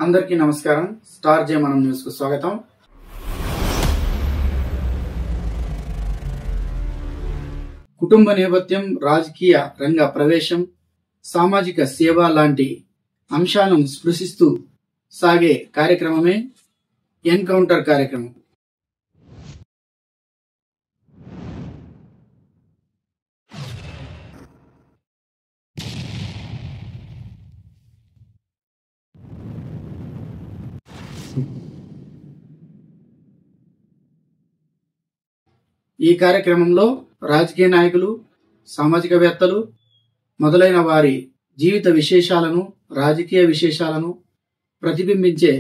అందరికీ నమస్కారం. స్టార్ జే మనం న్యూస్ కు స్వాగతం. కుటుంబ నేపథ్యం, రాజకీయ రంగ ప్రవేశం, సామాజిక సేవ లాంటి అంశాలను స్పృశిస్తూ సాగే కార్యక్రమమే ఎన్కౌంటర్ కార్యక్రమం. ఈ కార్యక్రమంలో రాజకీయ నాయకులు, సామాజికవేత్తలు మొదలైన వారి జీవిత విశేషాలను, రాజకీయ విశేషాలను ప్రతిబింబించే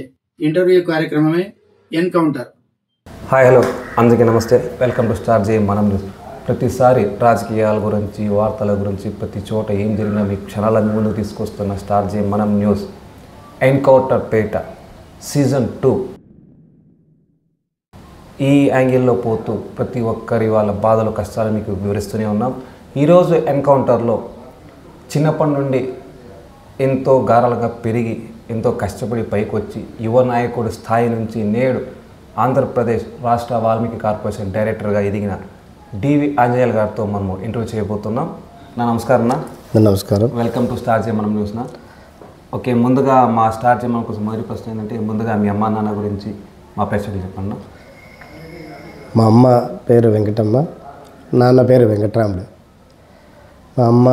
ఇంటర్వ్యూ కార్యక్రమమే ఎన్కౌంటర్. హాయ్, హలో, అందరికీ నమస్తే. వెల్కమ్ టు స్టార్ జే మనం న్యూస్. ప్రతిసారి రాజకీయాల గురించి, వార్తల గురించి, ప్రతి చోట ఏం జరిగినా మీకు క్షణాల ముందు తీసుకొస్తున్న స్టార్ జే మనం న్యూస్ ఎన్కౌంటర్ పేట సీజన్ 2 ఈ యాంగిల్లో పోతూ ప్రతి ఒక్కరి వాళ్ళ బాధలు, కష్టాలు మీకు వివరిస్తూనే ఉన్నాం. ఈరోజు ఎన్కౌంటర్లో చిన్నప్పటి నుండి ఎంతో గారాలుగా పెరిగి, ఎంతో కష్టపడి పైకి వచ్చి యువ నాయకుడు స్థాయి నుంచి నేడు ఆంధ్రప్రదేశ్ రాష్ట్ర వాల్మీకి కార్పొరేషన్ డైరెక్టర్గా ఎదిగిన డివి ఆంజనేయులు గారితో మనము ఇంటర్వ్యూ చేయబోతున్నాం. నమస్కారం అన్న. నమస్కారం. వెల్కమ్ టు స్టార్ జే మనం న్యూస్నా. ఓకే, ముందుగా మా స్టార్ జే మనం కోసం మొదటి ప్రశ్న ఏంటంటే, ముందుగా మీ అమ్మ నాన్న గురించి మా ప్రేక్షకులు చెప్పండి. మా అమ్మ పేరు వెంకటమ్మ, నాన్న పేరు వెంకటరాముడు. మా అమ్మ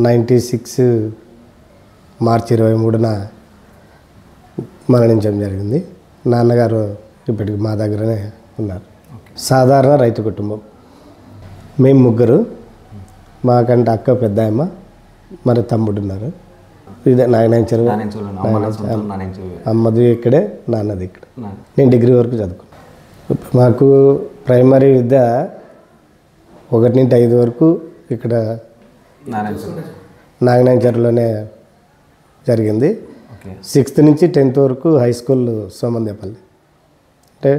96 మార్చి 23న మరణించడం జరిగింది. నాన్నగారు ఇప్పటికి మా దగ్గరనే ఉన్నారు. సాధారణ రైతు కుటుంబం. మేము ముగ్గురు. మాకంటే అక్క పెద్దాయమ్మ, మరి తమ్ముడు ఉన్నారు. ఇదే నాయన చెరువు. అమ్మది ఇక్కడే, నాన్నది ఇక్కడ. నేను డిగ్రీ వరకు చదువుకున్నాను. మాకు ప్రైమరీ విద్య 1 నుంచి 5 వరకు ఇక్కడ నాగనాయనచెరువులోనే జరిగింది. 6th నుంచి 10th వరకు హై స్కూల్ సోమందేపల్లి. అంటే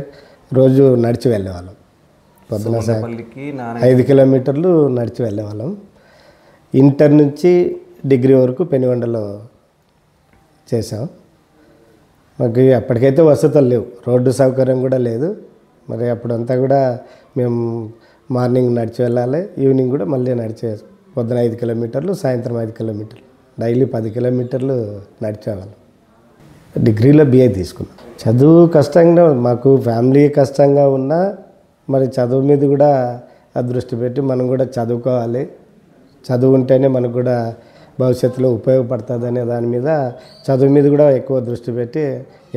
రోజు నడిచి వెళ్ళేవాళ్ళం. పొద్దున 5 కిలోమీటర్లు నడిచి వెళ్ళేవాళ్ళం. ఇంటర్ నుంచి డిగ్రీ వరకు పెనుగొండలో చేసాం. మాకు అప్పటికైతే వసతులు లేవు, రోడ్డు సౌకర్యం కూడా లేదు. మరి అప్పుడంతా కూడా మేము మార్నింగ్ నడిచి వెళ్ళాలి, ఈవినింగ్ కూడా మళ్ళీ నడిచే. పొద్దున 5 కిలోమీటర్లు, సాయంత్రం 5 కిలోమీటర్లు, డైలీ 10 కిలోమీటర్లు నడిచేవాళ్ళం. డిగ్రీలో BA తీసుకున్నాం. చదువు కష్టంగా, మాకు ఫ్యామిలీ కష్టంగా ఉన్నా మరి చదువు మీద కూడా దృష్టి పెట్టి మనం కూడా చదువుకోవాలి, చదువు ఉంటేనే మనకు కూడా భవిష్యత్తులో ఉపయోగపడుతుంది అనే దాని మీద, చదువు మీద కూడా ఎక్కువ దృష్టి పెట్టి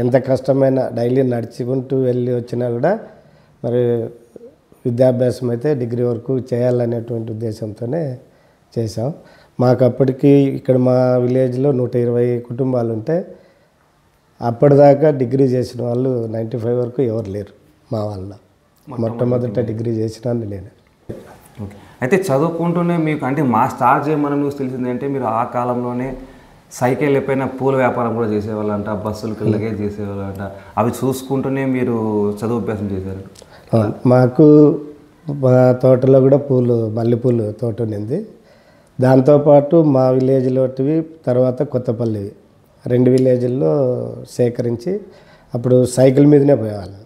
ఎంత కష్టమైనా డైలీ నడుచుకుంటూ వెళ్ళి వచ్చినా కూడా మరి విద్యాభ్యాసం అయితే డిగ్రీ వరకు చేయాలనేటువంటి ఉద్దేశంతోనే చేసాం. మాకు అప్పటికి ఇక్కడ మా విలేజ్లో 120 కుటుంబాలు ఉంటే అప్పటిదాకా డిగ్రీ చేసిన వాళ్ళు 95 వరకు ఎవరు లేరు మా వాళ్ళ. మొట్టమొదట డిగ్రీ చేసిన నేనే. అయితే చదువుకుంటూనే మీకు, అంటే మా స్టార్ జే మనం న్యూస్ తెలిసింది అంటే, మీరు ఆ కాలంలోనే సైకిల్ ఎప్పుడైనా పూల వ్యాపారం కూడా చేసేవాళ్ళంట, బస్సులకి లగేజ్ చేసేవాళ్ళంట. అవి చూసుకుంటూనే మీరు చదువు అభ్యాసం చేశారు. మాకు మా తోటలో కూడా మల్లెపూలు తోట ఉంది. దాంతోపాటు మా విలేజ్లోటివి, తర్వాత కొత్తపల్లివి, 2 విలేజ్ల్లో సేకరించి అప్పుడు సైకిల్ మీదనే పోయేవాళ్ళం.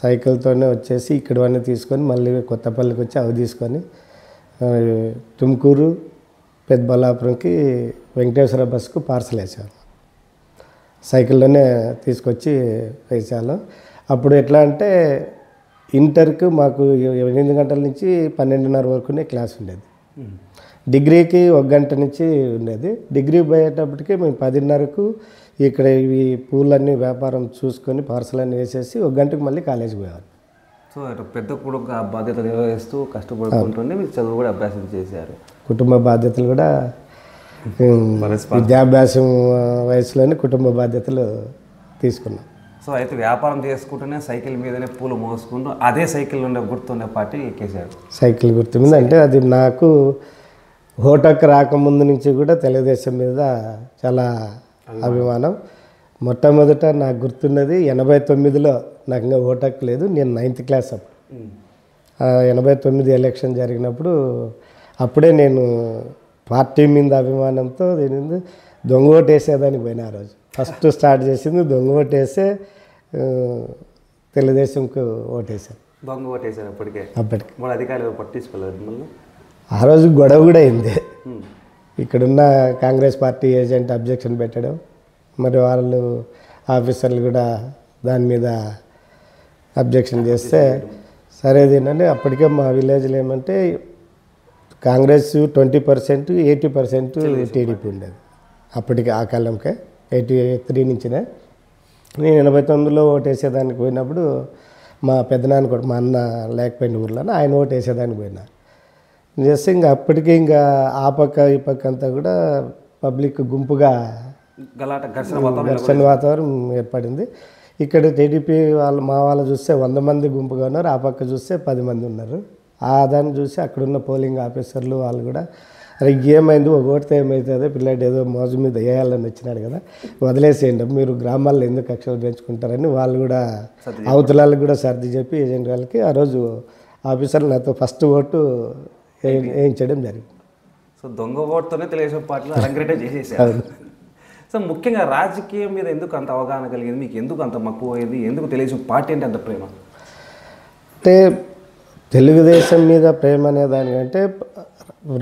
సైకిల్తోనే వచ్చేసి ఇక్కడవన్నీ తీసుకొని మళ్ళీ కొత్తపల్లికి వచ్చి అవి తీసుకొని తుమ్కూరు, పెద్దబల్లాపురంకి వెంకటేశ్వర బస్సుకు పార్సల్ వేసాము. సైకిల్లోనే తీసుకొచ్చి వేసాము. అప్పుడు ఎట్లా అంటే ఇంటర్కు మాకు 8 గంటల నుంచి 12:30 వరకునే క్లాస్ ఉండేది. డిగ్రీకి 1 గంట నుంచి ఉండేది. డిగ్రీ పోయేటప్పటికి మేము 10:30కు ఇక్కడ ఇవి పూలన్నీ వ్యాపారం చూసుకొని పార్సల్ అన్నీ వేసేసి 1 గంటకు మళ్ళీ కాలేజీకి పోయేవాళ్ళు. సో పెద్ద కొడుకు ఆ బాధ్యత నిర్వహిస్తూ కష్టపడుకుంటుండే మీరు చదువు కూడా అభ్యాసం చేశారు. కుటుంబ బాధ్యతలు కూడా విద్యాభ్యాసం వయసులోనే కుటుంబ బాధ్యతలు తీసుకున్నాం. సో అయితే వ్యాపారం చేసుకుంటూనే సైకిల్ మీదనే పూలు మోసుకుంటూ అదే సైకిల్ ఉండే గుర్తుండే పార్టీ ఎక్కేశారు. సైకిల్ గుర్తు మీద అంటే అది నాకు హోటక్ రాకముందు నుంచి కూడా తెలుగుదేశం మీద చాలా అభిమానం. మొట్టమొదట నాకు గుర్తున్నది 89లో నాకు ఇంకా ఓటక్ లేదు, నేను 9th క్లాస్ అప్పుడు. 89 ఎలక్షన్ జరిగినప్పుడు అప్పుడే నేను పార్టీ మీద అభిమానంతో దొంగ ఓటు వేసేదానికి పోయినా ఆ రోజు ఫస్ట్ స్టార్ట్ చేసింది దొంగ ఓటు వేసే తెలుగుదేశంకు ఓటేసాను. దొంగ ఓటేసారు అప్పటికే. అప్పటికి మన అధికారులు పట్టించుకోలేదు మళ్ళీ. ఆ రోజు గొడవ కూడా అయింది. ఇక్కడున్న కాంగ్రెస్ పార్టీ ఏజెంట్ అబ్జెక్షన్ పెట్టడం, మరి వాళ్ళు ఆఫీసర్లు కూడా దాని మీద అబ్జెక్షన్ చేస్తే సరే దీనని అప్పటికే మా విలేజ్లో ఏమంటే కాంగ్రెస్ 20%, 80% టీడీపీ ఉండేది అప్పటికి. ఆ కాలంకే 83 నుంచినే. నేను 89లో ఓటు వేసేదానికి పోయినప్పుడు మా పెద్దనాన్న కూడా మా అన్న లేకపోయిన ఊర్లో ఆయన ఓటు వేసేదానికి పోయినా చేస్తే ఇంకా అప్పటికి ఇంకా ఆ పక్క ఈ పక్క అంతా కూడా పబ్లిక్ గుంపుగా ఘర్షణ వాతావరణం ఏర్పడింది. ఇక్కడ టీడీపీ వాళ్ళు మా వాళ్ళు చూస్తే 100 మంది గుంపుగా ఉన్నారు, ఆ పక్క చూస్తే 10 మంది ఉన్నారు. ఆ దాన్ని చూసి అక్కడున్న పోలింగ్ ఆఫీసర్లు వాళ్ళు కూడా అరే ఏమైంది ఒక ఓటుతో ఏమవుతుందో పిల్లాడు ఏదో మోజు మీద వేయాలని వచ్చినాడు కదా వదిలేసేయండి మీరు గ్రామాల్లో ఎందుకు కక్షలు పెంచుకుంటారని వాళ్ళు కూడా అవతలాలకు కూడా సర్ది చెప్పి ఏజెంట్ వాళ్ళకి ఆ రోజు ఆఫీసర్లు నాతో ఫస్ట్ ఓటు వేయించడం జరిగింది. సో దొంగ ఓటుతోనే తెలుగుదేశం పార్టీలో అరంగేట్రం చేసేసారు. సో ముఖ్యంగా రాజకీయం మీద ఎందుకు అంత అవగాహన కలిగింది, మీకు ఎందుకు అంత మక్కువ అయింది, ఎందుకు తెలుగుదేశం పార్టీ అంటే అంత ప్రేమ? అంటే తెలుగుదేశం మీద ప్రేమ అనే దానికంటే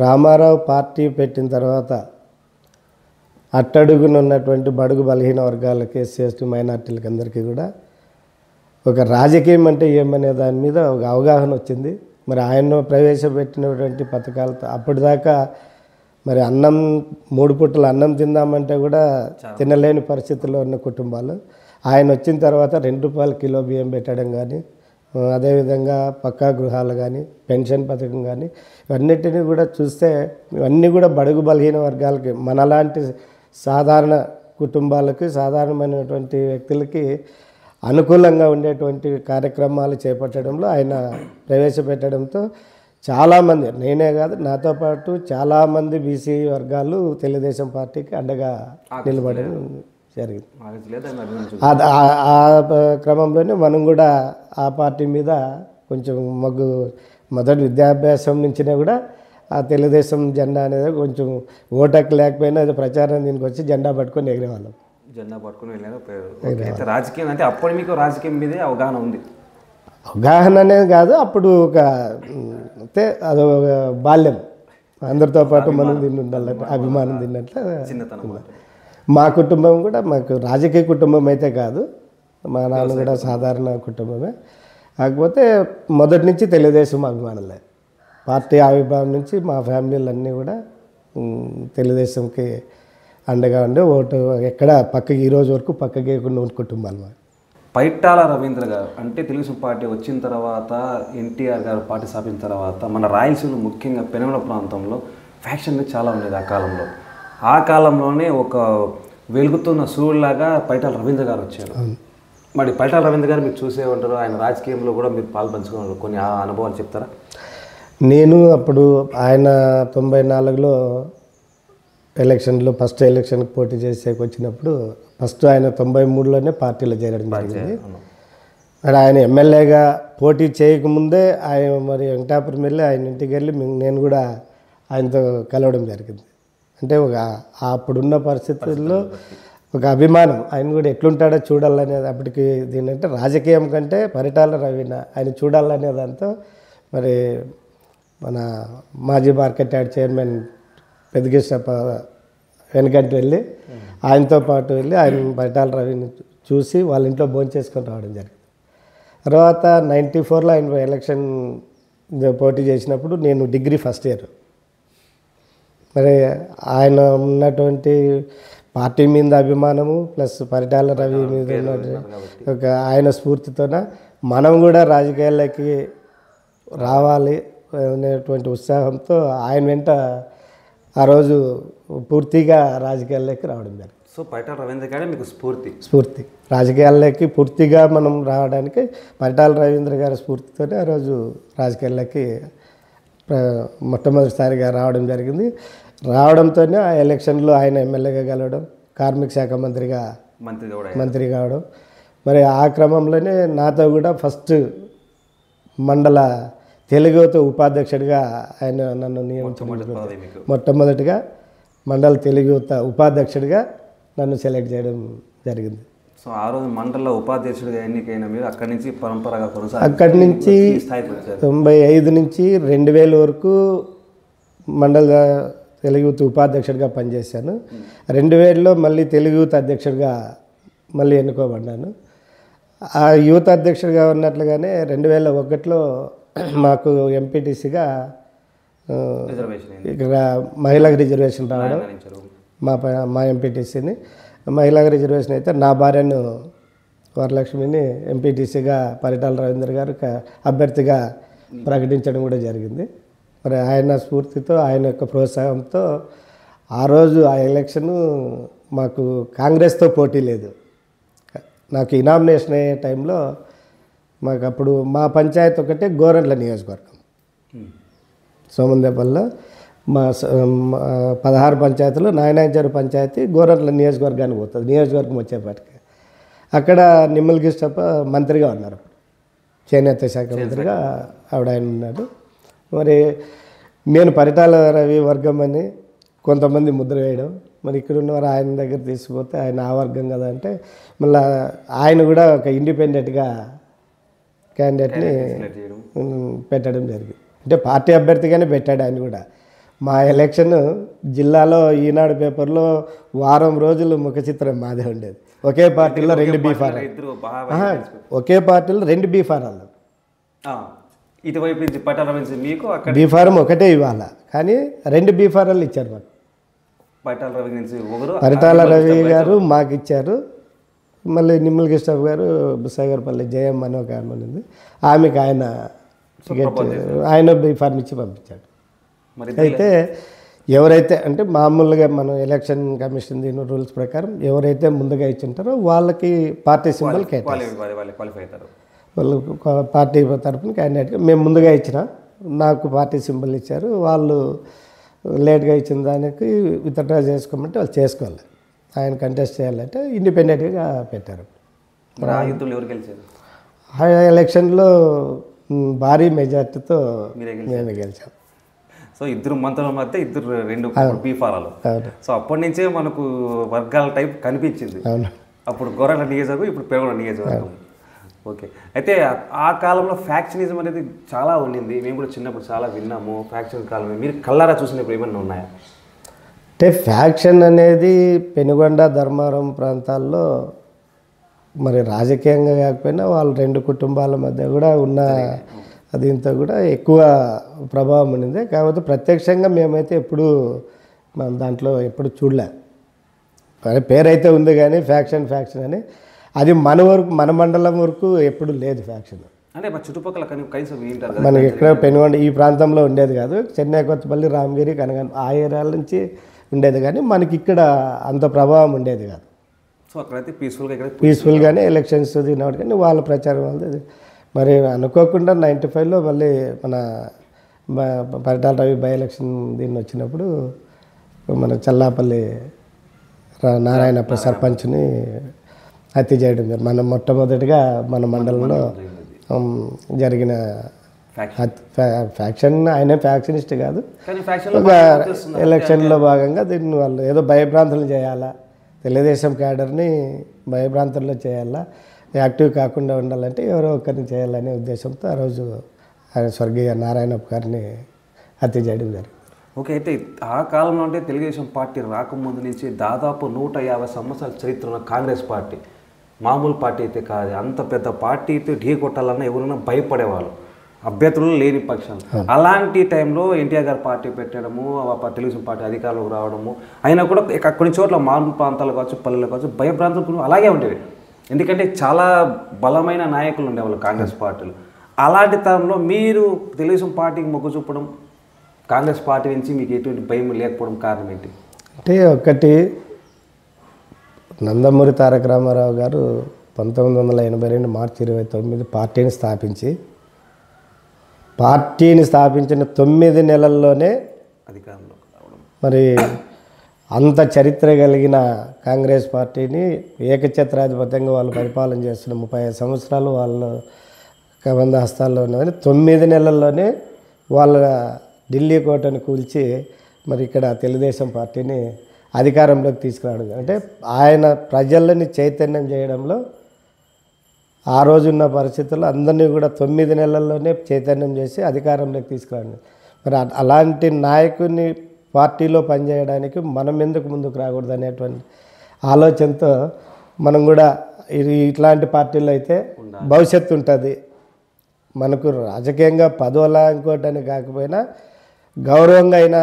రామారావు పార్టీ పెట్టిన తర్వాత అట్టడుగున ఉన్నటువంటి బడుగు బలహీన వర్గాలకి, ఎస్సీ మైనార్టీలకి అందరికీ కూడా ఒక రాజకీయం అంటే ఏమనే దాని మీద ఒక అవగాహన వచ్చింది. మరి ఆయన ప్రవేశపెట్టినటువంటి పథకాలతో అప్పటిదాకా మరి అన్నం 3 పూటలు అన్నం తిందామంటే కూడా తినలేని పరిస్థితుల్లో ఉన్న కుటుంబాలు ఆయన వచ్చిన తర్వాత ₹2 కిలో బియ్యం పెట్టడం కానీ, అదేవిధంగా పక్కా గృహాలు కానీ, పెన్షన్ పథకం కానీ ఇవన్నిటిని కూడా చూస్తే ఇవన్నీ కూడా బడుగు బలహీన వర్గాలకి మనలాంటి సాధారణ కుటుంబాలకి సాధారణమైనటువంటి వ్యక్తులకి అనుకూలంగా ఉండేటువంటి కార్యక్రమాలు చేపట్టడంలో ఆయన ప్రవేశపెట్టడంతో చాలామంది, నేనే కాదు నాతో పాటు చాలామంది బీసీ వర్గాలు తెలుగుదేశం పార్టీకి అండగా నిలబడడం జరిగింది. ఆ క్రమంలోనే మనం కూడా ఆ పార్టీ మీద కొంచెం మొదటి విద్యాభ్యాసం నుంచినే కూడా ఆ తెలుగుదేశం జెండా అనేది కొంచెం ఓటకు లేకపోయినా అది ప్రచారం దీనికి వచ్చి జెండా పట్టుకొని ఎగిరేవాళ్ళం. జెండా పట్టుకుని వెళ్ళారు. రాజకీయం అంటే అప్పుడు మీకు రాజకీయం మీదే అవగాహన ఉంది? అవగాహన అనేది కాదు, అప్పుడు ఒక అంటే అదొక బాల్యం, అందరితో పాటు మనం దీన్ని ఉండాలంటే అభిమానం తిన్నట్లు. మా కుటుంబం కూడా మాకు రాజకీయ కుటుంబం అయితే కాదు, మా నాన్న కూడా సాధారణ కుటుంబమే. కాకపోతే మొదటి నుంచి తెలుగుదేశం అభిమానులే. పార్టీ ఆవిర్భావం నుంచి మా ఫ్యామిలీలన్నీ కూడా తెలుగుదేశంకి అండగా ఉండే ఓటు ఎక్కడ పక్కకి ఈ రోజు వరకు పక్కకేయకుండా ఉన్న కుటుంబాలు. పైట్టాల రవీంద్ర గారు అంటే తెలుగుదేశం పార్టీ వచ్చిన తర్వాత, ఎన్టీఆర్ గారు పార్టీ స్థాపించిన తర్వాత మన రాయలసీమలో ముఖ్యంగా పెనుమల ప్రాంతంలో ఫ్యాక్షన్ చాలా ఉండేది ఆ కాలంలోనే ఒక వెలుగుతున్న సూర్యులాగా పైటాల రవీంద్ర గారు వచ్చారు. మరి పైటాల రవీంద్ర గారు మీరు చూసే ఉంటారు, ఆయన రాజకీయంలో కూడా మీరు పాల్పంచుకున్నారు, కొన్ని అనుభవాలు చెప్తారా? నేను అప్పుడు ఆయన 94లో ఎలక్షన్లో ఫస్ట్ ఎలక్షన్కి పోటీ చేసేకి వచ్చినప్పుడు ఫస్ట్ ఆయన 93లోనే పార్టీలో చేరడం జరిగింది. మరి ఆయన ఎమ్మెల్యేగా పోటీ చేయకముందే ఆయన మరి వెంకటాపురం వెళ్ళి ఆయన ఇంటికి వెళ్ళి నేను కూడా ఆయనతో కలవడం జరిగింది. అంటే ఒక అప్పుడున్న పరిస్థితుల్లో ఒక అభిమానం, ఆయన కూడా ఎట్లుంటాడో చూడాలనేది. అప్పటికి దీనంటే రాజకీయం కంటే పరిటాల రవీన ఆయన చూడాలనే దాంతో మరి మన మాజీ మార్కెట్ యార్డ్ చైర్మన్ పెద్దకృష్ణప్ప వెనకంటి వెళ్ళి ఆయనతో పాటు వెళ్ళి ఆయన పరిటాల రవిని చూసి వాళ్ళ ఇంట్లో భోంచేసుకొని రావడం జరిగింది. తర్వాత 94లో ఆయన ఎలక్షన్ పోటీ చేసినప్పుడు నేను డిగ్రీ ఫస్ట్ ఇయర్. మరి ఆయన ఉన్నటువంటి పార్టీ మీద అభిమానము ప్లస్ పరిటాల రవి మీద ఉన్నటువంటి ఒక ఆయన స్ఫూర్తితోన మనం కూడా రాజకీయాల్లోకి రావాలి అనేటువంటి ఉత్సాహంతో ఆయన వెంట ఆ రోజు పూర్తిగా రాజకీయాల్లోకి రావడం జరిగింది. సో పరిటాల రవీంద్ర గారే మీకు స్ఫూర్తి రాజకీయాల్లోకి పూర్తిగా మనం రావడానికి పరిటాల రవీంద్ర గారి స్ఫూర్తితోనే ఆ రోజు రాజకీయాల్లోకి మొట్టమొదటిసారిగా రావడం జరిగింది. రావడంతోనే ఆ ఎలక్షన్లో ఆయన ఎమ్మెల్యేగా గెలవడం, కార్మిక శాఖ మంత్రి కావడం. మరి ఆ క్రమంలోనే నాతో కూడా ఫస్ట్ మండల తెలుగుతో ఉపాధ్యక్షుడిగా ఆయన నన్ను నియమించడం మొట్టమొదటిగా మండల తెలుగు యువత ఉపాధ్యక్షుడిగా నన్ను సెలెక్ట్ చేయడం జరిగింది. సో ఆ రోజు మండల ఉపాధ్యక్షుడిగా ఎన్నికైన మీరు అక్కడి నుంచి పరంపరగా కొనసాగి అక్కడి నుంచి ఈ స్థాయికి వచ్చారు. 95 నుంచి 2000 వరకు మండల తెలుగు యూత్ ఉపాధ్యక్షుడిగా పనిచేశాను. 2000లో మళ్ళీ తెలుగు యూత్ అధ్యక్షుడిగా మళ్ళీ ఎన్నుకోబడ్డాను. ఆ యూత్ అధ్యక్షుడిగా ఉన్నట్లుగానే 2001లో మాకు ఎంపీటీసీగా రిజర్వేషన్ ఇక్కడ మహిళలకు రిజర్వేషన్ రావడం, మా ఎంపీటీసీని మహిళలకు రిజర్వేషన్ అయితే నా భార్యను వరలక్ష్మిని ఎంపీటీసీగా పరిటాల రవీంద్ర గారు అభ్యర్థిగా ప్రకటించడం కూడా జరిగింది. మరి ఆయన స్ఫూర్తితో, ఆయన యొక్క ప్రోత్సాహంతో ఆ రోజు ఆ ఎలక్షను మాకు కాంగ్రెస్తో పోటీ లేదు. నాకు ఇనామినేషన్ అయ్యే టైంలో మాకు అప్పుడు మా పంచాయతీ ఒకటే గోరంట్ల నియోజకవర్గం. సోమందేపల్లిలో మా 16 పంచాయతీలు నాయనాంచారు పంచాయతీ గోరంట్ల నియోజకవర్గానికి పోతుంది. నియోజకవర్గం వచ్చేపాటికి అక్కడ నిమ్మల కిష్టప్ప మంత్రిగా ఉన్నారు, చేనేత శాఖ మంత్రిగా ఆయన ఉన్నారు. మరి నేను పరిటాల రవి వర్గం అని కొంతమంది ముద్ర వేయడం, మరి ఇక్కడ ఉన్నవారు ఆయన దగ్గర తీసుకుపోతే ఆయన ఆ వర్గం కదా అంటే మళ్ళీ ఆయన కూడా ఒక ఇండిపెండెంట్గా క్యాండిడేట్ని పెట్టడం జరిగింది. అంటే పార్టీ అభ్యర్థిగానే పెట్టాడు ఆయన కూడా. మా ఎలక్షన్ జిల్లాలో ఈనాడు పేపర్లో వారం రోజులు ముఖ చిత్రం మాదే ఉండేది. ఒకే పార్టీలో 2 బీఫారాలు, ఒకే పార్టీలో 2 బీఫారాలు. ఇటువైపు నుంచి పట్టాల నుంచి మీకు అక్కడ బీఫారం ఒకటే ఇవ్వాలా, కానీ 2 బీఫారాలు ఇచ్చారు మాకు. పట్టాల రవి నుంచి ఒకరు, పరిటాల రవి గారు మాకు ఇచ్చారు. మళ్ళీ నిమ్మల కిష్టప్ప గారు బుస్సాగర్పల్లి జయమ్మ అని ఒక ఆమె ఉంది, ఆమెకు ఆయన టికెట్ ఆయన బీఫార్మ్ ఇచ్చి పంపించాడు. అయితే ఎవరైతే అంటే మామూలుగా మనం ఎలక్షన్ కమిషన్ దీని రూల్స్ ప్రకారం ఎవరైతే ముందుగా ఇచ్చింటారో వాళ్ళకి పార్టీ సింబల్ క్వాలిఫై వాళ్ళు పార్టీ తరఫున క్యాండిడేట్గా మేము ముందుగా ఇచ్చిన నాకు పార్టీ సింబల్ ఇచ్చారు. వాళ్ళు లేట్గా ఇచ్చిన దానికి విత్డ్రా చేసుకోమంటే వాళ్ళు చేసుకోవాలి. ఆయన కంటెస్ట్ చేయాలంటే ఇండిపెండెంట్గా పెట్టారు. ఎవరు గెలిచారు? ఆ ఎలక్షన్లో భారీ మెజార్టీతో మేము గెలిచాం. సో 2 మంత్రుల మధ్య 2 బీఫారాలు. సో అప్పటి నుంచే మనకు వర్గాల టైప్ కనిపించింది. అప్పుడు గోరంట్ల నియోజకవర్గం, ఇప్పుడు పెనుగొండ నియోజకవర్గం. ఓకే, అయితే ఆ కాలంలో ఫ్యాక్షనిజం అనేది చాలా ఉండింది. మేము కూడా చిన్నప్పుడు చాలా విన్నాము ఫ్యాక్షన్ కాలం. మీరు కళ్ళారా చూసినప్పుడు ఏమన్నా ఉన్నాయా? అంటే ఫ్యాక్షన్ అనేది పెనుగొండ ధర్మారం ప్రాంతాల్లో మరి రాజకీయంగా కాకపోయినా వాళ్ళ 2 కుటుంబాల మధ్య కూడా ఉన్న దీంతో కూడా ఎక్కువ ప్రభావం ఉండింది. కాకపోతే ప్రత్యక్షంగా మేమైతే ఎప్పుడు మనం దాంట్లో ఎప్పుడు చూడలే. పేరైతే ఉంది కానీ ఫ్యాక్షన్ అని అది మన వరకు, మన మండలం వరకు ఎప్పుడు లేదు ఫ్యాక్షన్. అంటే మా చుట్టుపక్కల కనీసం మనకి ఎక్కడ పెనుగొండ ఈ ప్రాంతంలో ఉండేది కాదు. చెన్నై, కొత్తపల్లి, రామగిరి, కనగన్ ఆ ఏరియాల నుంచి ఉండేది కానీ మనకి ఇక్కడ అంత ప్రభావం ఉండేది కాదు. సో అక్కడైతే పీస్ఫుల్గానే ఎలక్షన్స్ తిన్నవాడు. కానీ వాళ్ళ ప్రచారం వాళ్ళది. మరి అనుకోకుండా 95లో మళ్ళీ మన పరిటాల రవి బై ఎలక్షన్ దీన్ని వచ్చినప్పుడు మన చల్లాపల్లి నారాయణప్ప సర్పంచ్ని హత్య చేయడం జరిగింది. మన మొట్టమొదటిగా మన మండలంలో జరిగిన ఫ్యాక్షన్. ఆయన ఫ్యాక్షనిస్ట్ కాదు, ఒక ఎలక్షన్లో భాగంగా దీన్ని వాళ్ళు ఏదో భయభ్రాంతులు చేయాలా, తెలుగుదేశం క్యాడర్ని భయభ్రాంతుల్లో చేయాలా, యాక్టివ్ కాకుండా ఉండాలంటే ఎవరో ఒకరిని చేయాలనే ఉద్దేశంతో ఆ రోజు ఆయన స్వర్గీయ నారాయణప్ప గారిని హత్య చేయడం జరిగింది. ఓకే, అయితే ఆ కాలంలో అంటే తెలుగుదేశం పార్టీ రాకముందు నుంచి దాదాపు 150 సంవత్సరాల చరిత్ర ఉన్న కాంగ్రెస్ పార్టీ మామూలు పార్టీ అయితే కాదు. అంత పెద్ద పార్టీతో ఢీ కొట్టాలన్నా ఎవరైనా భయపడేవాళ్ళు, అభ్యర్థులు లేని పక్షం. అలాంటి టైంలో ఎన్టీఆర్ గారు పార్టీ పెట్టడము, తెలుగుదేశం పార్టీ అధికారంలోకి రావడము, అయినా కూడా కొన్ని చోట్ల మామూలు ప్రాంతాలు కావచ్చు, పల్లెలు కావచ్చు, భయభ్రాంతులు అలాగే ఉండేవి. ఎందుకంటే చాలా బలమైన నాయకులు ఉండేవాళ్ళు కాంగ్రెస్ పార్టీలు. అలాంటి తరంలో మీరు తెలుగుదేశం పార్టీకి మొగ్గు చూపడం, కాంగ్రెస్ పార్టీ నుంచి మీకు ఎటువంటి భయం లేకపోవడం కారణం ఏంటి? అంటే ఒకటి, నందమూరి తారక రామారావు గారు 1982 మార్చి 29 పార్టీని స్థాపించిన 9 నెలల్లోనే అధికారంలో రావడం. మరి అంత చరిత్ర కలిగిన కాంగ్రెస్ పార్టీని ఏకఛత్రాధిపత్యంగా వాళ్ళు పరిపాలన చేస్తున్న 35 సంవత్సరాలు వాళ్ళు కబంధ హస్తాల్లో ఉన్నదని 9 నెలల్లోనే వాళ్ళ ఢిల్లీ కోటను కూల్చి మరి ఇక్కడ తెలుగుదేశం పార్టీని అధికారంలోకి తీసుకురావడం, అంటే ఆయన ప్రజలని చైతన్యం చేయడంలో ఆ రోజున్న పరిస్థితుల్లో అందరినీ కూడా 9 నెలల్లోనే చైతన్యం చేసి అధికారంలోకి తీసుకురావడం. మరి అలాంటి నాయకుడిని పార్టీలో పనిచేయడానికి మనం ఎందుకు ముందుకు రాకూడదు అనేటువంటి ఆలోచనతో మనం కూడా ఇట్లాంటి పార్టీలో అయితే భవిష్యత్తు ఉంటుంది, మనకు రాజకీయంగా పదవులా ఇంకోటని కాకపోయినా గౌరవంగా అయినా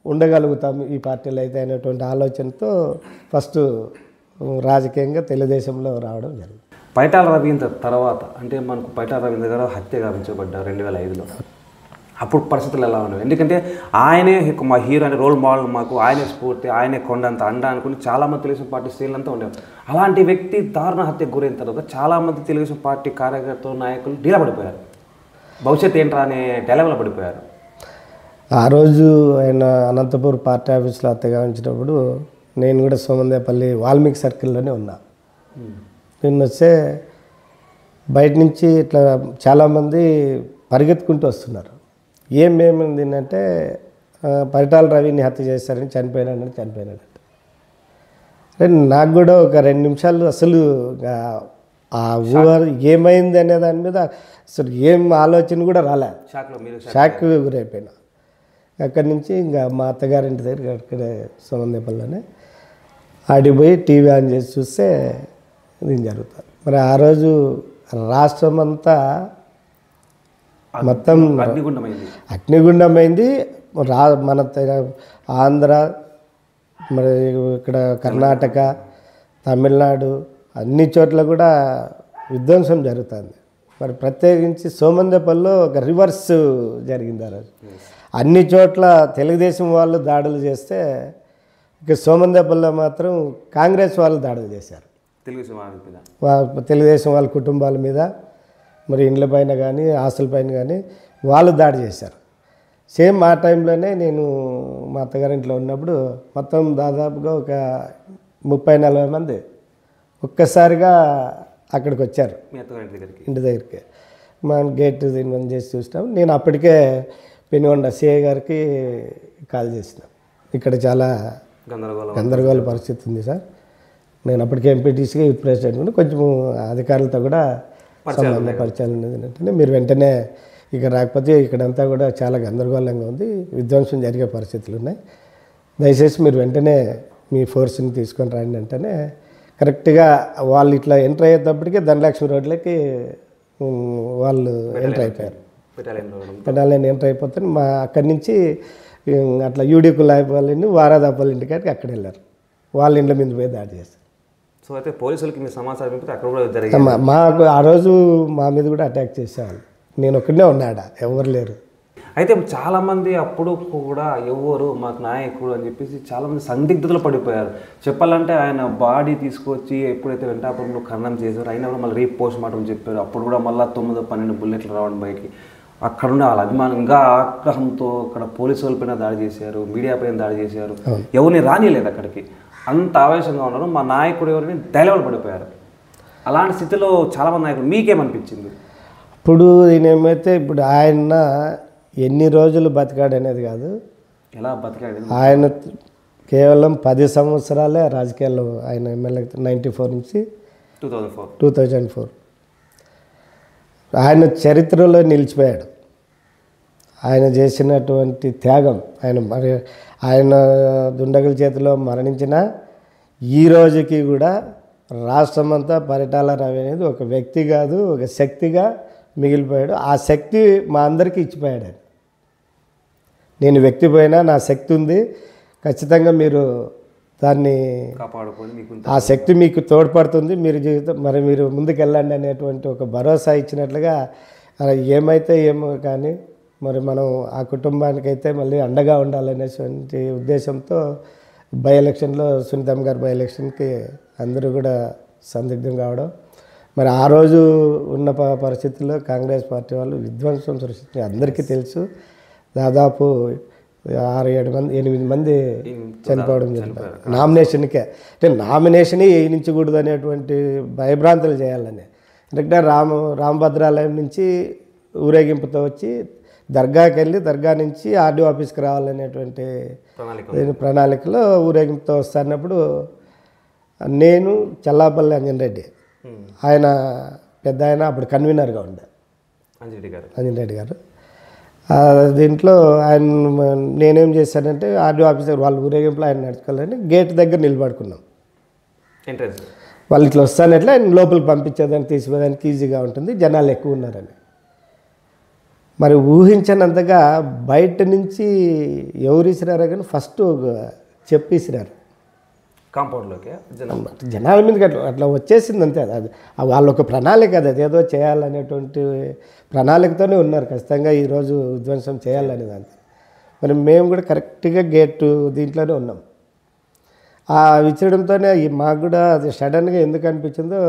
ఉండగలుగుతాం ఈ పార్టీలో అయితే అనేటువంటి ఆలోచనతో ఫస్ట్ రాజకీయంగా తెలుగుదేశంలో రావడం జరిగింది. పైటాల రవీంద్ర తర్వాత అంటే మనకు పైటాల రవీంద్ర గారు హత్య గావించబడ్డారు 2005లో. అప్పుడు పరిస్థితులు ఎలా ఉన్నాయి? ఎందుకంటే ఆయనే మా హీరో అనే రోల్ మోడల్, మాకు ఆయనే స్ఫూర్తి, ఆయనే కొండంత అండ అనుకుని చాలామంది తెలుగుదేశం పార్టీ శ్రేణులంతా ఉండేవారు. అలాంటి వ్యక్తి దారుణ హత్యకు గురైన తర్వాత చాలామంది తెలుగుదేశం పార్టీ కార్యకర్తలు నాయకులు డీలా పడిపోయారు. భవిష్యత్తు ఏంట్రా అనే డైలమాలో పడిపోయారు. ఆ రోజు ఆయన అనంతపూర్ పార్టీ ఆఫీస్లో హత్యగా ఉంచినప్పుడు నేను కూడా సోమందేపల్లి వాల్మీకి సర్కిల్లోనే ఉన్నా. నేను వస్తే బయట నుంచి ఇట్లా చాలామంది పరిగెత్తుకుంటూ వస్తున్నారు. ఏమేమింది అంటే పరిటాల రవిని హత్య చేశారని చనిపోయినాడంటే నాకు కూడా ఒక 2 నిమిషాలు అసలు ఆ ఊరు ఏమైంది అనే దాని మీద అసలు ఏం ఆలోచన కూడా రాలే. షాక్ గురైపోయినా. అక్కడి నుంచి ఇంకా మా అత్తగారింటి దగ్గర అక్కడే సోమందేపల్లిలోనే ఆడిపోయి టీవీ ఆన్ చేసి చూస్తే ఇది జరుగుతుంది. మరి ఆ రోజు రాష్ట్రం అంతా మొత్తం అగ్నిగుండమైంది. మన ఆంధ్ర, మరి ఇక్కడ కర్ణాటక, తమిళనాడు అన్ని చోట్ల కూడా విధ్వంసం జరుగుతుంది. మరి ప్రత్యేకించి సోమందేపల్లిలో ఒక రివర్స్ జరిగింది ఆ రోజు. అన్ని చోట్ల తెలుగుదేశం వాళ్ళు దాడులు చేస్తే ఇక సోమందేపల్లిలో మాత్రం కాంగ్రెస్ వాళ్ళు దాడులు చేశారు. తెలుగుదేశం వాళ్ళ కుటుంబాల మీద, మరి ఇండ్ల పైన కానీ ఆస్తుల పైన కానీ వాళ్ళు దాడి చేశారు. సేమ్ ఆ టైంలోనే నేను మా అత్తగారింట్లో ఉన్నప్పుడు మొత్తం దాదాపుగా ఒక 30-40 మంది ఒక్కసారిగా అక్కడికి వచ్చారు ఇంటి దగ్గరికి. మా గేట్ దీని చేసి చూసినాం. నేను అప్పటికే పెనుగొండ సిఐ గారికి కాల్ చేసిన, ఇక్కడ చాలా గందరగోళ పరిస్థితి ఉంది సార్, నేను అప్పటికే ఎంపీటీసీగా యూత్ ప్రెసిడెంట్ కొంచెం అధికారులతో కూడా పరిచయాలు ఉన్నది అంటే మీరు వెంటనే ఇక్కడ రాకపోతే ఇక్కడంతా కూడా చాలా గందరగోళంగా ఉంది, విధ్వంసం జరిగే పరిస్థితులు ఉన్నాయి, దయచేసి మీరు వెంటనే మీ ఫోర్స్ని తీసుకొని రండి అంటేనే కరెక్ట్గా వాళ్ళు ఇట్లా ఎంటర్ అయ్యేటప్పటికే ధనలక్ష్మి రోడ్లకి వాళ్ళు ఎంటర్ అయిపోయారు. పెడాలని ఎంటర్ అయిపోతే మా అక్కడి నుంచి అట్లా యూడికులాయపల్లిని వారాదాపల్లి ఇంటికాడికి అక్కడ వెళ్ళారు. వాళ్ళ ఇండ్ల మీద పోయి దాడి చేస్తారు. సో అయితే పోలీసులకి మీ సమాచారం అక్కడ కూడా జరిగింది. మాకు ఆ రోజు మా మీద కూడా అటాక్ చేసేవాళ్ళు, నేను ఒక్కడే ఉన్నాడా, ఎవరు లేరు. అయితే చాలామంది అప్పుడు కూడా ఎవరు మాకు నాయకుడు అని చెప్పేసి చాలామంది సందిగ్ధతలు పడిపోయారు. చెప్పాలంటే ఆయన బాడీ తీసుకొచ్చి ఎప్పుడైతే వెంటాపురంలో ఖననం చేశారో అయినా కూడా మళ్ళీ రేపు పోస్ట్ మార్టం చెప్పారు. అప్పుడు కూడా మళ్ళీ 9-12 బుల్లెట్లు రావడం బయటికి. అక్కడున్న వాళ్ళ అభిమానంగా ఆగ్రహంతో అక్కడ పోలీసు వాళ్ళ పైన దాడి చేశారు, మీడియా పైన దాడి చేశారు, ఎవరిని రానిలేదు అక్కడికి. అంత ఆవేశంగా ఉన్నారు. మా నాయకుడు ఎవరిని డైలమాలో పడిపోయారు. అలాంటి స్థితిలో చాలామంది నాయకుడు మీకేమనిపించింది? ఇప్పుడు నేనేమైతే ఇప్పుడు ఆయన ఎన్ని రోజులు బతికాడు అనేది కాదు, ఎలా బతికాడు ఆయన కేవలం 10 సంవత్సరాలే రాజకీయాల్లో. ఆయన ఎమ్మెల్యే 94 నుంచి 2004 ఆయన చరిత్రలో నిలిచిపోయాడు. ఆయన చేసినటువంటి త్యాగం, ఆయన దుండగుల చేతిలో మరణించిన ఈ రోజుకి కూడా రాష్ట్రమంతా పరిటాల రవి అనేది ఒక వ్యక్తి కాదు, ఒక శక్తిగా మిగిలిపోయాడు. ఆ శక్తి మా అందరికీ ఇచ్చిపోయాడు ఆయన. నేను వ్యక్తి పోయినా నా శక్తి ఉంది, ఖచ్చితంగా మీరు దాన్ని కాపాడుకొని ఆ శక్తి మీకు తోడ్పడుతుంది, మీరు జీవితం మరి మీరు ముందుకెళ్ళండి అనేటువంటి ఒక భరోసా ఇచ్చినట్లుగా ఏమైతే ఏమో కానీ మరి మనం ఆ కుటుంబానికైతే మళ్ళీ అండగా ఉండాలనేటువంటి ఉద్దేశంతో బై ఎలక్షన్లో సునీతమ్మ గారు బై ఎలక్షన్కి అందరూ కూడా సందిగ్ధం కావడం. మరి ఆ రోజు ఉన్న పరిస్థితుల్లో కాంగ్రెస్ పార్టీ వాళ్ళు విధ్వంసం సృష్టించి అందరికీ తెలుసు. దాదాపు 6-8 మంది చనిపోవడం జరిగింది నామినేషన్కే. అంటే నామినేషనే వేయించకూడదు అనేటువంటి భయభ్రాంతులు చేయాలని. ఎందుకంటే రామభద్రాలయం నుంచి ఊరేగింపుతో వచ్చి దర్గాకి వెళ్ళి దర్గా నుంచి ఆర్డీఓ ఆఫీస్కి రావాలనేటువంటి దీని ప్రణాళికలో ఊరేగింపుతో వస్తున్నప్పుడు నేను చల్లాపల్లి అంజనరెడ్డి, ఆయన పెద్ద ఆయన అప్పుడు కన్వీనర్గా ఉండే అంజనరెడ్డి గారు. దీంట్లో ఆయన నేనేం చేశానంటే ఆర్డీఓ ఆఫీసర్ వాళ్ళు ఊరేగింపులో ఆయన నడుచుకోవాలని గేట్ దగ్గర నిలబడుకున్నాం. వాళ్ళు ఇట్లా వస్తానట్లే ఆయన లోపలికి పంపించేదానికి తీసిపోయేదానికి ఈజీగా ఉంటుంది, జనాలు ఎక్కువ ఉన్నారని. మరి ఊహించనంతగా బయట నుంచి ఎవరు ఇసిరారో కానీ ఫస్ట్ చెప్పి ఇసిరారు కాంపౌండ్లోకి. జనాల మీదకి అట్లా వచ్చేసింది అంతే. అది వాళ్ళ ఒక ప్రణాళిక, అది ఏదో చేయాలనేటువంటి ప్రణాళికతోనే ఉన్నారు. ఖచ్చితంగా ఈరోజు విధ్వంసం చేయాలనే దాంతో మరి మేము కూడా కరెక్ట్గా గేటు దీంట్లోనే ఉన్నాం. ఆ విచ్చడంతోనే మాకు కూడా అది సడన్గా ఎందుకు అనిపించిందో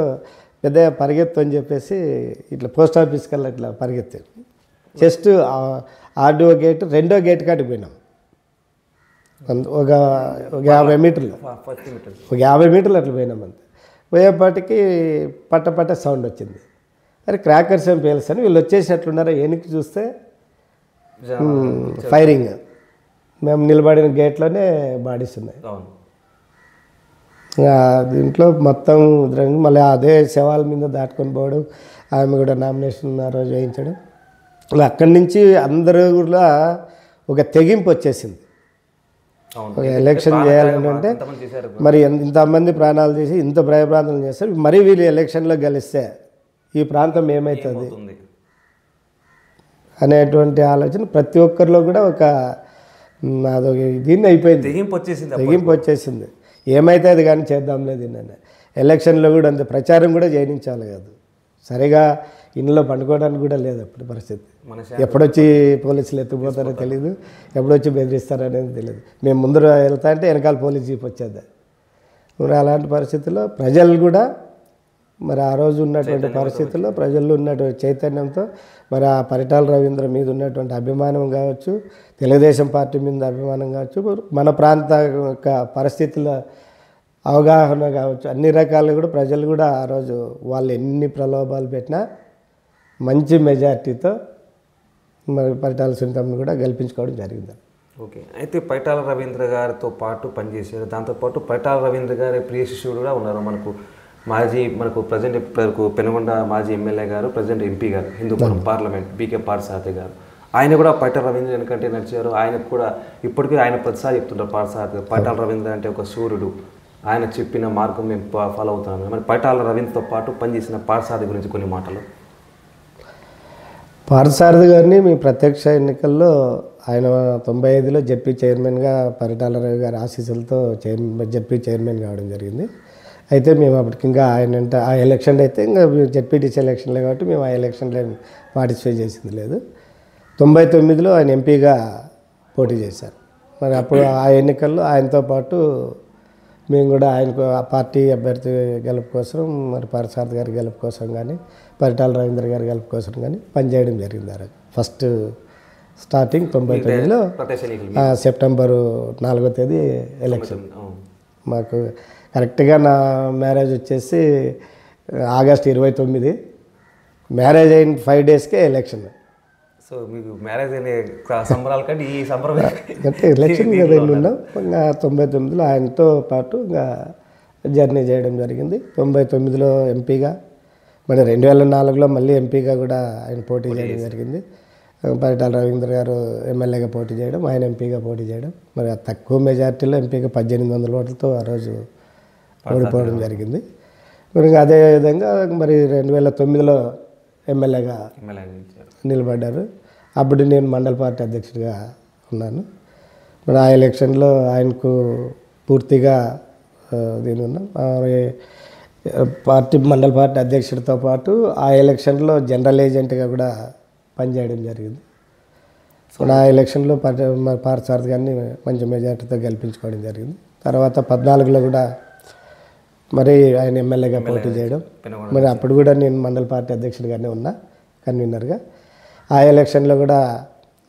పెద్ద పరిగెత్తు అని చెప్పేసి ఇట్లా పోస్ట్ ఆఫీస్ కల్లా ఇట్లా పరిగెత్తాను. జస్ట్ ఆర్డీఓ గేట్ రెండో గేట్ కాడికి పోయినాం. ఒక 50 మీటర్లు ఒక 50 మీటర్లు అట్లా పోయినాం అంతే. పోయేపాటికి పట్ట సౌండ్ వచ్చింది. అరే క్రాకర్స్ ఏం పేలుస్తాను, వీళ్ళు వచ్చేసినట్లున్నారో వెనక్కి చూస్తే ఫైరింగ్. మేము నిలబడిన గేట్లోనే బాడీస్ ఉన్నాయి. దీంట్లో మొత్తం మళ్ళీ అదే శవాల మీద దాటుకొని పోవడం, ఆమె కూడా నామినేషన్ ఆ రోజు వేయించడం. అక్కడి నుంచి అందరూ కూడా ఒక తెగింపు వచ్చేసింది. ఒక ఎలక్షన్ చేయాలని అంటే మరి ఇంతమంది ప్రాణాలు చేసి ఇంత భయభ్రాంతం చేస్తారు, మరి వీళ్ళు ఎలక్షన్లో గెలిస్తే ఈ ప్రాంతం ఏమవుతుంది అనేటువంటి ఆలోచన ప్రతి ఒక్కరిలో కూడా ఒక అదొక దీన్ని అయిపోయింది. తెగింపు వచ్చేసింది. ఏమైతుంది కానీ చేద్దాంలే దీన్ని. ఎలక్షన్లో కూడా అంతే, ప్రచారం కూడా చేయనించాలి కాదు, సరిగా ఇంట్లో పండుకోవడానికి కూడా లేదు అప్పుడు పరిస్థితి. ఎప్పుడొచ్చి పోలీసులు ఎత్తుకుపోతారో తెలియదు, ఎప్పుడొచ్చి బెదిరిస్తారో అనేది తెలియదు. మేము ముందర వెళ్తా అంటే వెనకాల పోలీస్ జీప్ వచ్చేది. మరి అలాంటి పరిస్థితుల్లో ప్రజలు కూడా మరి ఆ రోజు ఉన్నటువంటి పరిస్థితుల్లో ప్రజల్లో ఉన్నటువంటి చైతన్యంతో మరి ఆ పరిటాల రవీంద్ర మీద ఉన్నటువంటి అభిమానం కావచ్చు, తెలుగుదేశం పార్టీ మీద అభిమానం కావచ్చు, మన ప్రాంత యొక్క పరిస్థితుల అవగాహన కావచ్చు, అన్ని రకాలు కూడా ప్రజలు కూడా ఆ రోజు వాళ్ళు ఎన్ని ప్రలోభాలు పెట్టినా మంచి మెజార్టీతో మరి పరిటాల సునీతమ్మను కూడా గెలిపించుకోవడం జరిగింది. ఓకే. అయితే పరిటాల రవీంద్ర గారితో పాటు పనిచేశారు. దాంతోపాటు పరిటాల రవీంద్ర గారి ప్రియ శిష్యుడు కూడా ఉన్నారు. మనకు ప్రజెంట్ పెనుగొండ మాజీ ఎమ్మెల్యే గారు, ప్రజెంట్ ఎంపీ గారు, హిందూపురం పార్లమెంట్ బీకే పార్థసారథి గారు, ఆయన కూడా పరిటాల రవీంద్ర వెనకంటే నడిచారు. ఆయనకు కూడా ఇప్పటికీ ఆయన ప్రతిసారి చెప్తుంటారు పార్థసారథి, పరిటాల రవీంద్ర అంటే ఒక సూర్యుడు, ఆయన చెప్పిన మార్గం మేము ఫాలో అవుతున్నాము. మరి పరిటాల రవీంద్రతో పాటు పనిచేసిన పార్థసారథి గురించి కొన్ని మాటలు. పార్థసారథి గారిని మీ ప్రత్యక్ష ఎన్నికల్లో ఆయన 95లో జెడ్పీ చైర్మన్గా పరిటాల రవి గారి ఆశీస్సులతో జెడ్పీ చైర్మన్ కావడం జరిగింది. అయితే మేము అప్పటికి ఇంకా ఆయన అంటే ఆ ఎలక్షన్లో అయితే ఇంకా జెడ్పీటీసీ ఎలక్షన్లే కాబట్టి మేము ఆ ఎలక్షన్లో పార్టిసిపేట్ చేసింది లేదు. 99లో ఆయన ఎంపీగా పోటీ చేశారు. మరి అప్పుడు ఆ ఎన్నికల్లో ఆయనతో పాటు మేము కూడా ఆయనకు ఆ పార్టీ అభ్యర్థి గెలుపు కోసం, మరి పార్థసారథి గారి గెలుపు కోసం కానీ, పరిటాల రవీంద్ర గారి గెలుపు కోసం కానీ పనిచేయడం జరిగింది. ఆ రోజు ఫస్ట్ స్టార్టింగ్ 99లో సెప్టెంబర్ 4వ తేదీ ఎలక్షన్. మాకు కరెక్ట్గా నా మ్యారేజ్ వచ్చేసి ఆగస్ట్ 29, మ్యారేజ్ అయిన 5 డేస్కే ఎలక్షన్. సో మీకు మ్యారేజ్ అనే సంబరాల కంటే ఈ సంబరం అంటే ఎలక్షన్ కదా ఉన్నాం. ఇంకా 99లో ఆయనతో పాటు ఇంకా జర్నీ చేయడం జరిగింది. 99లో ఎంపీగా, మరి 2004లో మళ్ళీ ఎంపీగా కూడా ఆయన పోటీ చేయడం జరిగింది. పరిటాల రవీంద్ర గారు ఎమ్మెల్యేగా పోటీ చేయడం, ఆయన ఎంపీగా పోటీ చేయడం. మరి తక్కువ మెజార్టీలో ఎంపీగా 1800 ఓట్లతో ఆ రోజు ఓడిపోవడం జరిగింది. మరి అదేవిధంగా మరి 2009లో ఎమ్మెల్యేగా నిలబడ్డారు. అప్పుడు నేను మండల పార్టీ అధ్యక్షుడిగా ఉన్నాను. మరి ఆ ఎలక్షన్లో ఆయనకు పూర్తిగా దీని ఉన్నాం. పార్టీ మండల పార్టీ అధ్యక్షుడితో పాటు ఆ ఎలక్షన్లో జనరల్ ఏజెంట్గా కూడా పనిచేయడం జరిగింది. ఆ ఎలక్షన్లో పార్థసారథి గారిని మంచి మెజార్టీతో గెలిపించుకోవడం జరిగింది. తర్వాత 14లో కూడా మరి ఆయన ఎమ్మెల్యేగా పోటీ చేయడం. మరి అప్పుడు కూడా నేను మండల పార్టీ అధ్యక్షుడిగానే ఉన్నా, కన్వీనర్గా. ఆ ఎలక్షన్లో కూడా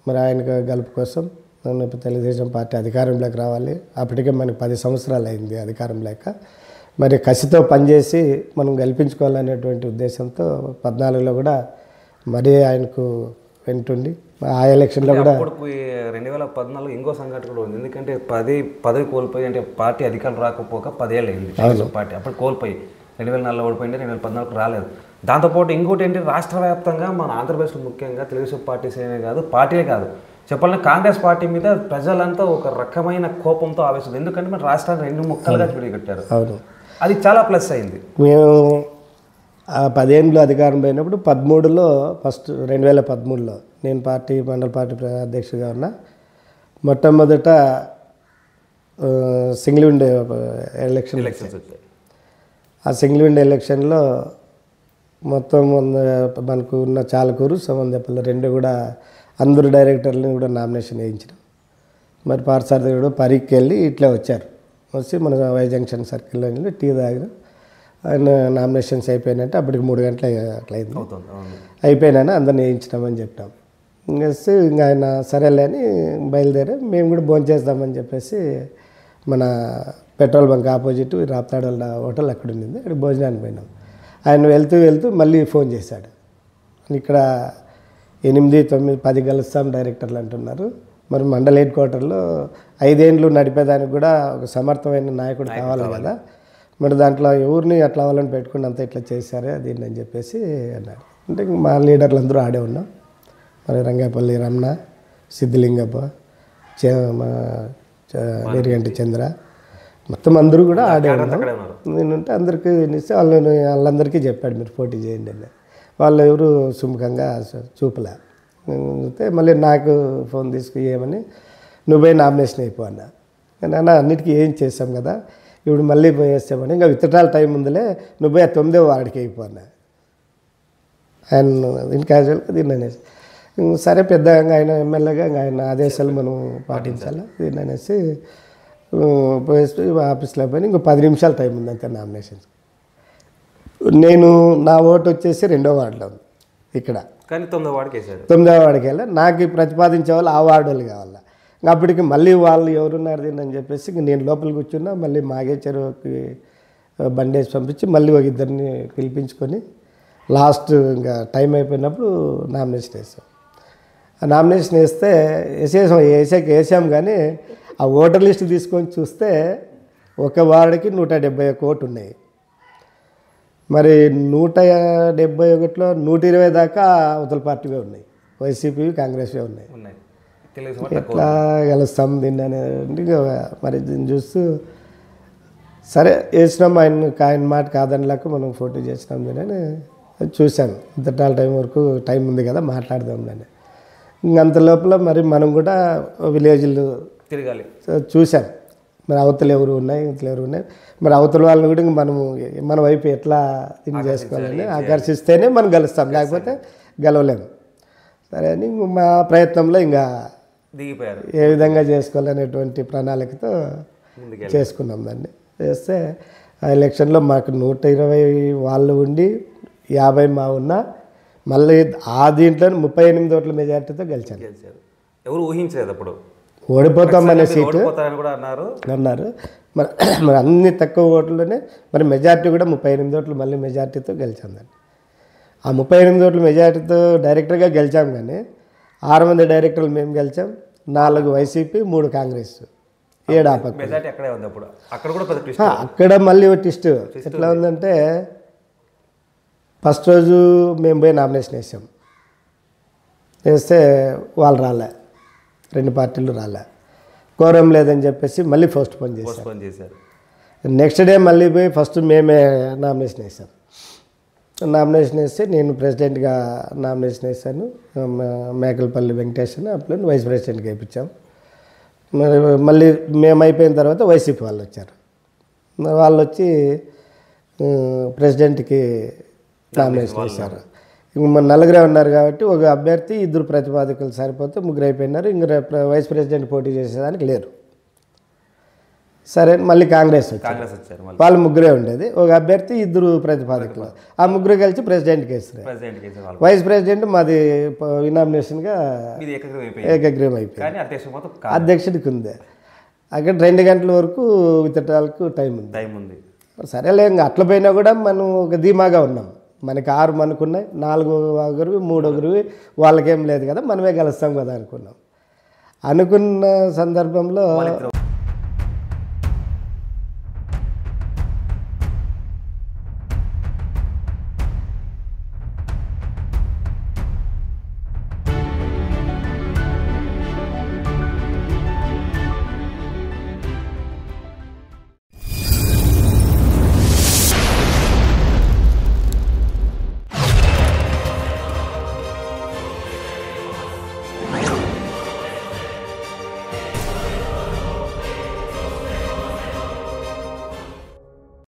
మరి ఆయనకు గెలుపు కోసం తెలుగుదేశం పార్టీ అధికారంలోకి రావాలి. అప్పటికే మనకి 10 సంవత్సరాలు అయింది అధికారం లేక. మరి కసితో పనిచేసి మనం గెలిపించుకోవాలనేటువంటి ఉద్దేశంతో 14లో కూడా మరీ ఆయనకు వెంటుండి ఆ ఎలక్షన్లో కూడా అప్పుడు 2014 ఇంకో సంఘటన కూడా ఉంది. ఎందుకంటే పదవి కోల్పోయి, అంటే పార్టీ అధికారం రాకపోక 10 ఏళ్ళు అయింది తెలుగుదేశం పార్టీ. అప్పుడు కోల్పోయి 2004 ఓడిపోయింది, 2014 రాలేదు. దాంతోపాటు ఇంకోటి ఏంటి, రాష్ట్ర వ్యాప్తంగా మన ఆంధ్రప్రదేశ్లో ముఖ్యంగా తెలుగుదేశం పార్టీసే కాదు, పార్టీయే కాదు, చెప్పాలంటే కాంగ్రెస్ పార్టీ మీద ప్రజలంతా ఒక రకమైన కోపంతో ఆవేశం. ఎందుకంటే మన రాష్ట్రాన్ని 2 ముక్కలుగా విడిగట్టారు. అవును, అది చాలా ప్లస్ అయింది. మేము ఆ 10 ఏళ్ళు అధికారం పోయినప్పుడు 13లో ఫస్ట్ 2013లో నేను మండల పార్టీ అధ్యక్షుడిగా ఉన్నా. మొట్టమొదట సింగిల్ విండో ఎలక్షన్స్ వచ్చాయి. ఆ సింగిల్ విండో ఎలక్షన్లో మొత్తం మనకు ఉన్న చాలకూరు సమందపల్లి 2 కూడా అందరు డైరెక్టర్లని కూడా నామినేషన్ వేయించినాం. మరి పార్సారథి కూడా పరీక్షకి వెళ్ళి ఇట్లా వచ్చి మన వై జంక్షన్ సర్కిల్లో వెళ్ళి టీ తాగిన. ఆయన నామినేషన్స్ అయిపోయినట్టే అప్పటికి 3 గంటలు అట్లా అయింది. అయిపోయినా అందరిని వేయించినామని చెప్పాం. ఇంకా ఆయన సరేలే అని బయలుదేరి మేము కూడా భోంచేద్దామని చెప్పేసి మన పెట్రోల్ బంక్ ఆపోజిట్ రాప్తాడల హోటల్ అక్కడ ఉండింది, అక్కడ భోజనానికి పోయినాం. ఆయన వెళ్తూ మళ్ళీ ఫోన్ చేశాడు, ఇక్కడ 8, 9, 10 కలుస్తాం డైరెక్టర్లు అంటున్నారు. మరి మండల్ హెడ్ క్వార్టర్లో 5 ఏళ్ళు నడిపేదానికి కూడా ఒక సమర్థమైన నాయకుడు కావాలి కదా, మరి దాంట్లో ఎవరిని అట్లా వాళ్ళని పెట్టుకుని అంతా ఇట్లా చేశారే దీన్ని అని చెప్పేసి అన్నాడు. అంటే మా లీడర్లు అందరూ ఆడే ఉన్నాం. మరి రంగాపల్లి రమణ, సిద్ధిలింగప్ప, వీరిగంటి చంద్ర, మొత్తం అందరూ కూడా ఆడే ఉన్నాం. నేనుంటే అందరికీ వాళ్ళందరికీ చెప్పాడు మీరు పోటీ చేయండి అని. వాళ్ళు ఎవరు సుముఖంగా చూపలే. అయితే మళ్ళీ నాకు ఫోన్ తీసుకుని నువ్వే నామినేషన్ అయిపో అన్న. నాన్న అన్నిటికీ ఏం చేసాం కదా, ఇప్పుడు మళ్ళీ పోయేస్తామని ఇంకా విత్డ్రాల్ టైం ఉందిలే, నువ్వే 9వ వార్డుకి అయిపో అన్న. ఆయన దీని క్యాజువల్గా దీన్ని అనేసి సరే పెద్దగా ఆయన ఎమ్మెల్యేగా ఆయన ఆదేశాలు మనం పాటించాలి దీన్ని అనేసి పోయేసి ఆఫీస్లో పోయి ఇంకో 10 నిమిషాలు టైం ఉంది అంతే నామినేషన్స్. నేను నా ఓటు వచ్చేసి 2వ వార్డులో ఉంది ఇక్కడ, కానీ 9వ వార్డుకి వేసాడు. 9వ వార్డుకి వెళ్ళా. నాకు ప్రతిపాదించే వాళ్ళు ఆ వార్డు వాళ్ళు కావాలి. ఇంకా అప్పటికి మళ్ళీ వాళ్ళు ఎవరున్నారు దీన్ని అని చెప్పేసి ఇంక నేను లోపలికి కూర్చున్నా. మళ్ళీ మాగే చెరువుకి బండేసి పంపించి మళ్ళీ ఒక 2 పిలిపించుకొని లాస్ట్ ఇంకా టైం అయిపోయినప్పుడు నామినేషన్ వేసాం. ఆ నామినేషన్ వేసాం కానీ ఆ ఓటర్ లిస్ట్ తీసుకొని చూస్తే ఒక వార్డుకి 171 ఓట్లు ఉన్నాయి. మరి 171లో 120 దాకా అవతల పార్టీవే ఉన్నాయి, వైసీపీ కాంగ్రెస్వే ఉన్నాయి. ఎట్లా గెలుస్తాం దీన్ని అనేది మరి దీన్ని చూస్తూ సరే వేసినాం. ఆయన మాట కాదనిలాక మనం పోటీ చేసినాం దీని చూశాను. ఇంతటాల టైం వరకు టైం ఉంది కదా మాట్లాడదాం అని. ఇంకంత లోపల మరి మనం కూడా విలేజ్లు తిరగాలి చూశాం. మరి అవతలు ఎవరు ఉన్నాయి ఇతలు ఎవరు ఉన్నాయి, మరి అవతల వాళ్ళని కూడా మన వైపు ఎట్లా ఇది చేసుకోవాలని ఆకర్షిస్తేనే మనం గెలుస్తాం, లేకపోతే గెలవలేము. సరే అని మా ప్రయత్నంలో ఇంకా దిగిపోయారు. ఏ విధంగా చేసుకోవాలనేటువంటి ప్రణాళికతో చేసుకున్నాం దాన్ని. చేస్తే ఆ ఎలక్షన్లో మాకు 120 వాళ్ళు ఉండి 50 మా ఉన్నా మళ్ళీ ఆ దీంట్లో 38 ఓట్ల మెజార్టీతో గెలిచాను. ఎవరు ఊహించలేదు అప్పుడు ఓడిపోతామనే సీటు అన్నారు. మరి అన్ని తక్కువ ఓట్లలోనే మరి మెజార్టీ కూడా 38 ఓట్లు మళ్ళీ మెజార్టీతో గెలిచాం దాన్ని. ఆ 38 ఓట్ల మెజార్టీతో డైరెక్టర్గా గెలిచాం. కానీ 6 మంది డైరెక్టర్లు మేము గెలిచాం, 4 వైసీపీ, 3 కాంగ్రెస్, 7 ఆపక్క. అక్కడ మళ్ళీ ఒక ట్విస్ట్ ఎట్లా ఉందంటే ఫస్ట్ రోజు మేము పోయి నామినేషన్ వేస్తే వాళ్ళు రాలే, 2 పార్టీలు రాలే, కోరం లేదని చెప్పేసి మళ్ళీ పోస్ట్ పోన్ చేశారు. నెక్స్ట్ డే మళ్ళీ పోయి ఫస్ట్ మేమే నామినేషన్ వేసాం. నామినేషన్ వేస్తే నేను ప్రెసిడెంట్గా నామినేషన్ వేసాను, మేకలపల్లి వెంకటేశ్వర అప్పుడు వైస్ ప్రెసిడెంట్గా వేయించాం. మళ్ళీ మేము అయిపోయిన తర్వాత వైసీపీ వాళ్ళు వచ్చారు. వాళ్ళు వచ్చి ప్రెసిడెంట్కి నామినేషన్ వేశారు. ఇంక మన 4 ఉన్నారు కాబట్టి ఒక అభ్యర్థి 2 ప్రతిపాదకులు సరిపోతే 3 అయిపోయినారు. ఇంక వైస్ ప్రెసిడెంట్ పోటీ చేసేదానికి లేరు. సరే మళ్ళీ కాంగ్రెస్ వచ్చారు, వాళ్ళు 3 ఉండేది, ఒక అభ్యర్థి 2 ప్రతిపాదకులు, ఆ 3 కలిసి ప్రెసిడెంట్కి వేస్తారు. వైస్ ప్రెసిడెంట్ మాది నామినేషన్గా ఏకగ్రీవం అయిపోయింది, అధ్యక్షుడికి ఉంది. అక్కడ 2 గంటల వరకు విత్డ్రాల్కు టైం ఉంది. సరేలే ఇంకా అట్లా పోయినా కూడా మనం ఒక ధీమాగా ఉన్నాం, మనకి 6 మనకున్నాయి, 4 ఒకరివి 3 ఒకరివి, వాళ్ళకేం లేదు కదా, మనమే కలుస్తాం కదా అనుకున్నాం. అనుకున్న సందర్భంలో